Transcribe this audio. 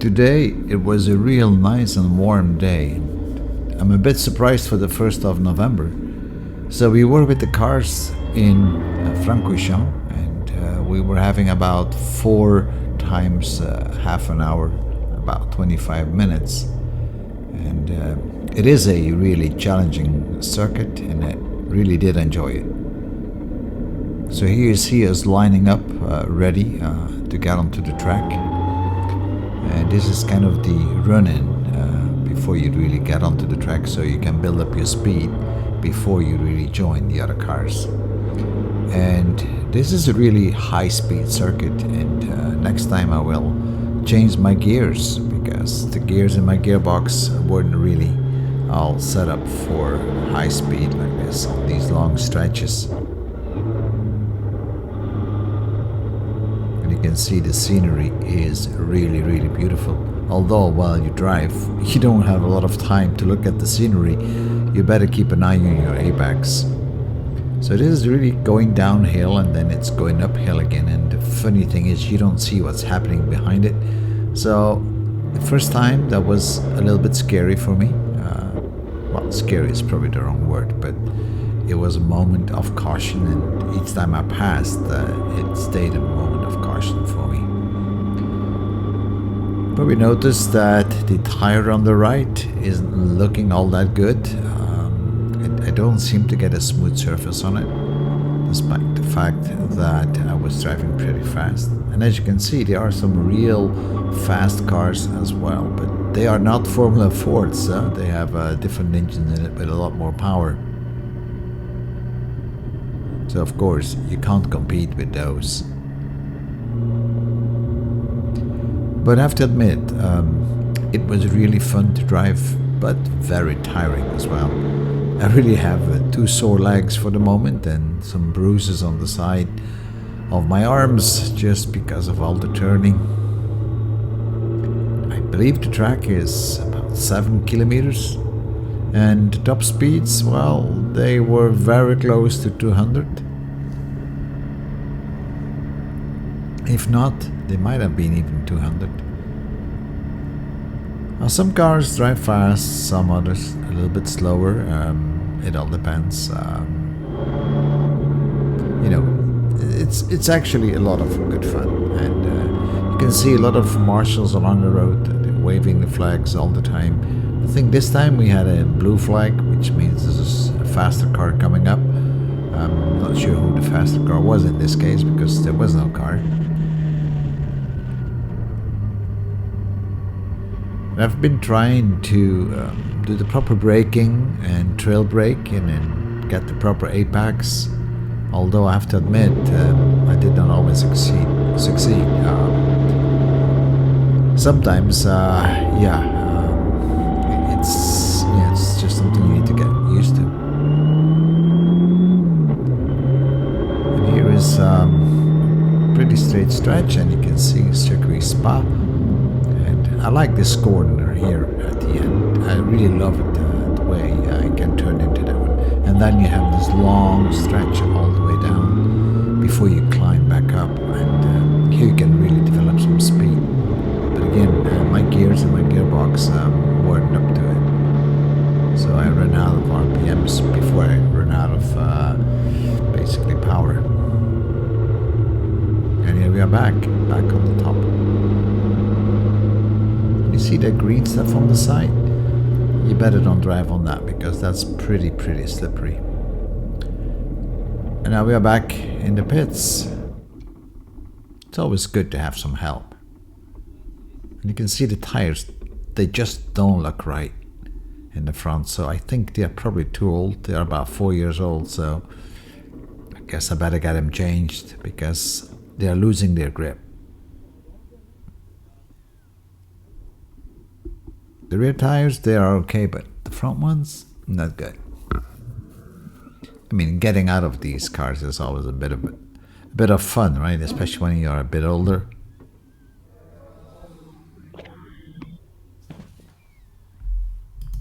Today it was a real nice and warm day. I'm a bit surprised for the 1st of November. So we were with the cars in Francorchamps, and we were having about 4 times half an hour, about 25 minutes. And it is a really challenging circuit, and I really did enjoy it. So here you see us lining up ready to get onto the track. And this is kind of the run-in before you really get onto the track, so you can build up your speed before you really join the other cars. And this is a really high-speed circuit, and next time I will change my gears, because the gears in my gearbox weren't really all set up for high speed like this on these long stretches. And you can see the scenery is really beautiful. Although while you drive, you don't have a lot of time to look at the scenery. You better keep an eye on your apex. So this is really going downhill, and then it's going uphill again, and the funny thing is you don't see what's happening behind it. So the first time that was a little bit scary for me. Well, scary is probably the wrong word, but it was a moment of caution, and each time I passed, it stayed a moment of caution for me. Probably noticed that the tire on the right isn't looking all that good. I don't seem to get a smooth surface on it, despite the fact that I was driving pretty fast. And as you can see, there are some real fast cars as well, but they are not Formula Fords. They have a different engine in it with a lot more power. So of course, you can't compete with those. But I have to admit, it was really fun to drive, but very tiring as well. I really have 2 sore legs for the moment, and some bruises on the side of my arms just because of all the turning. I believe the track is about 7 kilometers, and the top speeds, well, they were very close to 200. If not, they might have been even 200. Now, some cars drive fast, some others a little bit slower. It all depends. You know, it's actually a lot of good fun, and you can see a lot of marshals along the road waving the flags all the time. I think this time we had a blue flag, which means there's a faster car coming up. I'm not sure who the faster car was in this case, because there was no car. I've been trying to do the proper braking and trail brake, and then get the proper apex. Although I have to admit, I did not always succeed. Sometimes, it's just something you need to get used to. And here is pretty straight stretch, and you can see Circuit Spa. I like this corner here at the end. I really love it, the way I can turn into that one. And then you have this long stretch all the way down before you climb back up. And here you can really develop some speed. But again, my gears and my gearbox weren't up to it. So I ran out of RPMs before I ran out of basically power. And here we are back on the top. You see that green stuff on the side? You better don't drive on that, because that's pretty slippery. And now we are back in the pits. It's always good to have some help. And you can see the tires, they just don't look right in the front. So I think they are probably too old. They are about 4 years old, so I guess I better get them changed, because they are losing their grip. The rear tires, they are okay, but the front ones, not good. I mean, getting out of these cars is always a bit of fun, right? Especially when you are a bit older.